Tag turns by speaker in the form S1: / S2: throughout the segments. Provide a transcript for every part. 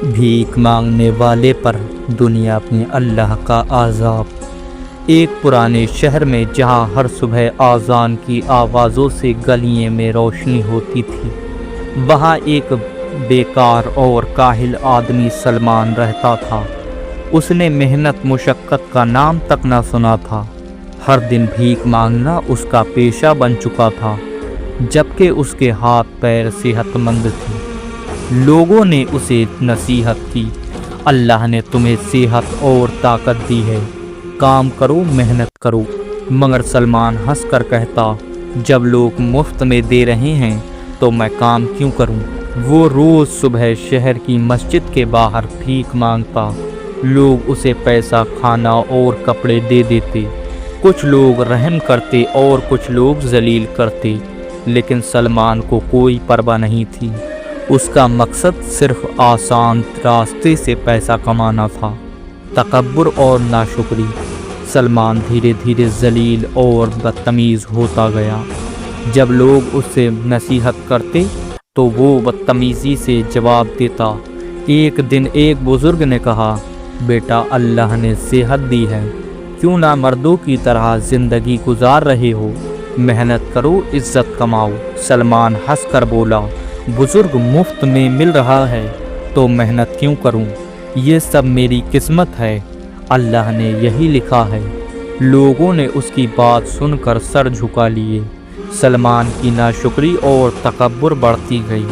S1: भीख मांगने वाले पर दुनिया में अल्लाह का आज़ाब। एक पुराने शहर में जहां हर सुबह आज़ान की आवाज़ों से गलियों में रोशनी होती थी, वहां एक बेकार और काहिल आदमी सलमान रहता था। उसने मेहनत मुशक्क़त का नाम तक न सुना था। हर दिन भीख मांगना उसका पेशा बन चुका था, जबकि उसके हाथ पैर सेहतमंद थे। लोगों ने उसे नसीहत की, अल्लाह ने तुम्हें सेहत और ताकत दी है, काम करो, मेहनत करो। मगर सलमान हंसकर कहता, जब लोग मुफ्त में दे रहे हैं तो मैं काम क्यों करूं? वो रोज़ सुबह शहर की मस्जिद के बाहर भीख मांगता। लोग उसे पैसा, खाना और कपड़े दे देते। कुछ लोग रहम करते और कुछ लोग जलील करते, लेकिन सलमान को कोई परवाह नहीं थी। उसका मकसद सिर्फ आसान रास्ते से पैसा कमाना था। तकब्बुर और नाशुक्री। सलमान धीरे धीरे जलील और बदतमीज़ होता गया। जब लोग उससे नसीहत करते तो वो बदतमीज़ी से जवाब देता। एक दिन एक बुज़ुर्ग ने कहा, बेटा, अल्लाह ने सेहत दी है, क्यों ना मर्दों की तरह ज़िंदगी गुजार रहे हो? मेहनत करो, इज़्ज़त कमाओ। सलमान हंसकर बोला, बुज़ुर्ग, मुफ्त में मिल रहा है तो मेहनत क्यों करूं? ये सब मेरी किस्मत है, अल्लाह ने यही लिखा है। लोगों ने उसकी बात सुनकर सर झुका लिए। सलमान की नाशुक्री और तकब्बुर बढ़ती गई।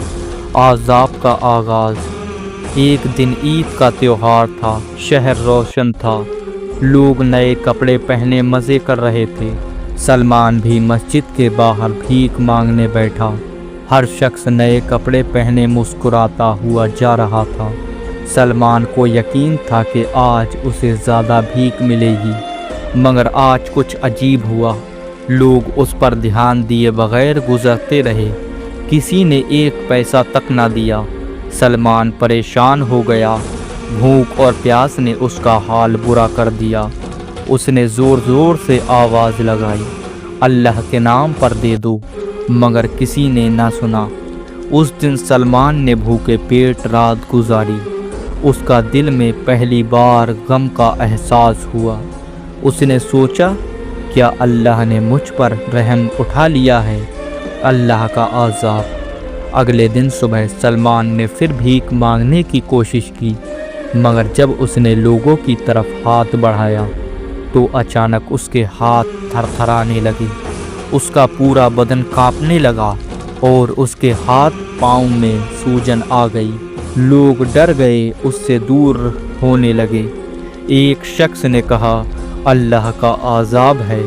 S1: आज़ाब का आगाज़। एक दिन ईद का त्यौहार था। शहर रोशन था। लोग नए कपड़े पहने मज़े कर रहे थे। सलमान भी मस्जिद के बाहर भीख मांगने बैठा। हर शख्स नए कपड़े पहने मुस्कुराता हुआ जा रहा था। सलमान को यकीन था कि आज उसे ज़्यादा भीख मिलेगी, मगर आज कुछ अजीब हुआ। लोग उस पर ध्यान दिए बगैर गुजरते रहे। किसी ने एक पैसा तक ना दिया। सलमान परेशान हो गया। भूख और प्यास ने उसका हाल बुरा कर दिया। उसने ज़ोर ज़ोर से आवाज़ लगाई, अल्लाह के नाम पर दे दो, मगर किसी ने ना सुना। उस दिन सलमान ने भूखे पेट रात गुजारी। उसका दिल में पहली बार गम का एहसास हुआ। उसने सोचा, क्या अल्लाह ने मुझ पर रहम उठा लिया है? अल्लाह का आज़ाब। अगले दिन सुबह सलमान ने फिर भीख मांगने की कोशिश की, मगर जब उसने लोगों की तरफ हाथ बढ़ाया तो अचानक उसके हाथ थरथराने लगे। उसका पूरा बदन कांपने लगा और उसके हाथ पाँव में सूजन आ गई। लोग डर गए, उससे दूर होने लगे। एक शख्स ने कहा, अल्लाह का आज़ाब है,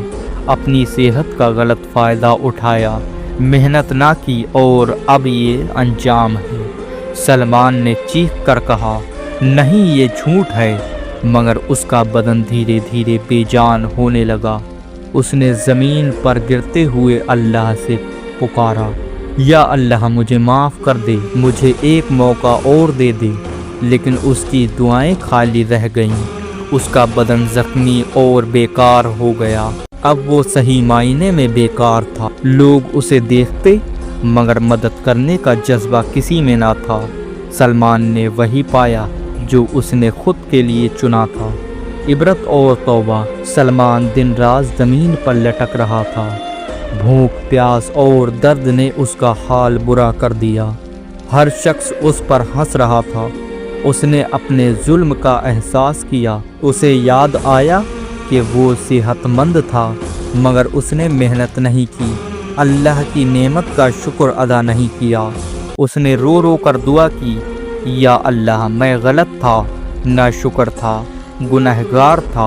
S1: अपनी सेहत का गलत फ़ायदा उठाया, मेहनत ना की और अब ये अंजाम है। सलमान ने चीख कर कहा, नहीं, ये झूठ है। मगर उसका बदन धीरे धीरे बेजान होने लगा। उसने ज़मीन पर गिरते हुए अल्लाह से पुकारा, या अल्लाह, मुझे माफ़ कर दे, मुझे एक मौका और दे दे। लेकिन उसकी दुआएं खाली रह गईं। उसका बदन ज़ख्मी और बेकार हो गया। अब वो सही मायने में बेकार था। लोग उसे देखते, मगर मदद करने का जज्बा किसी में ना था। सलमान ने वही पाया जो उसने खुद के लिए चुना था, इबरत और तौबा। सलमान दिन रात ज़मीन पर लटक रहा था। भूख, प्यास और दर्द ने उसका हाल बुरा कर दिया। हर शख्स उस पर हंस रहा था। उसने अपने जुल्म का एहसास किया। उसे याद आया कि वो सेहतमंद था, मगर उसने मेहनत नहीं की, अल्लाह की नेमत का शुक्र अदा नहीं किया। उसने रो रो कर दुआ की, या अल्लाह, मैं गलत था, नाशुक्र था, गुनहगार था,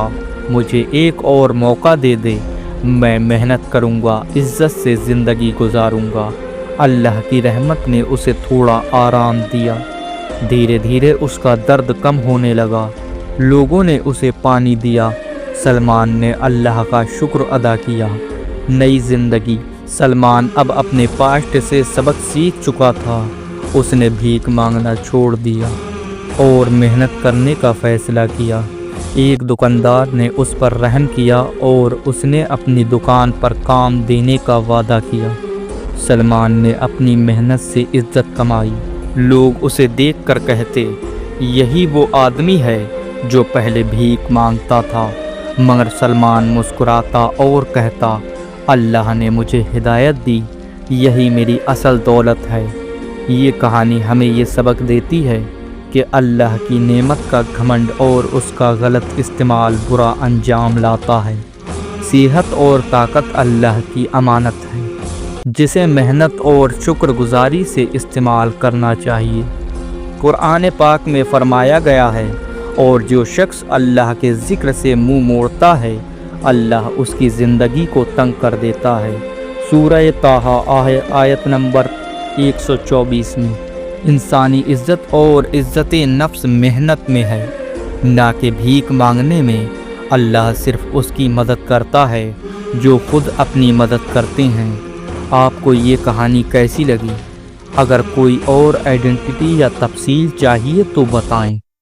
S1: मुझे एक और मौका दे दे। मैं मेहनत करूँगा, इज़्ज़त से ज़िंदगी गुजारूँगा। अल्लाह की रहमत ने उसे थोड़ा आराम दिया। धीरे धीरे उसका दर्द कम होने लगा। लोगों ने उसे पानी दिया। सलमान ने अल्लाह का शुक्र अदा किया। नई ज़िंदगी। सलमान अब अपने पास्ट से सबक सीख चुका था। उसने भीख मांगना छोड़ दिया और मेहनत करने का फ़ैसला किया। एक दुकानदार ने उस पर रहम किया और उसने अपनी दुकान पर काम देने का वादा किया। सलमान ने अपनी मेहनत से इज़्ज़त कमाई। लोग उसे देखकर कहते, یہی وہ آدمی ہے جو پہلے بھیک مانگتا تھا، مگر سلمان مسکراتا اور کہتا، اللہ نے مجھے ہدایت دی، یہی میری اصل دولت ہے۔ یہ کہانی ہمیں یہ سبق دیتی ہے کہ اللہ کی نعمت کا گھمنڈ اور اس کا غلط استعمال برا انجام لاتا ہے۔ صحت اور طاقت اللہ کی امانت ہے، جسے محنت اور شکر گزاری سے استعمال کرنا چاہیے۔ قرآن پاک میں فرمایا گیا ہے، اور جو شخص اللہ کے ذکر سے منہ موڑتا ہے، اللہ اس کی زندگی کو تنگ کر دیتا ہے۔ سورہ طٰہٰ آیت نمبر 124 میں۔ انسانی عزت اور عزت نفس محنت میں ہے، نہ کہ بھیک مانگنے میں۔ اللہ صرف اس کی مدد کرتا ہے جو خود اپنی مدد کرتے ہیں۔ آپ کو یہ کہانی کیسی لگی؟ اگر کوئی اور آئیڈینٹی یا تفصیل چاہیے تو بتائیں۔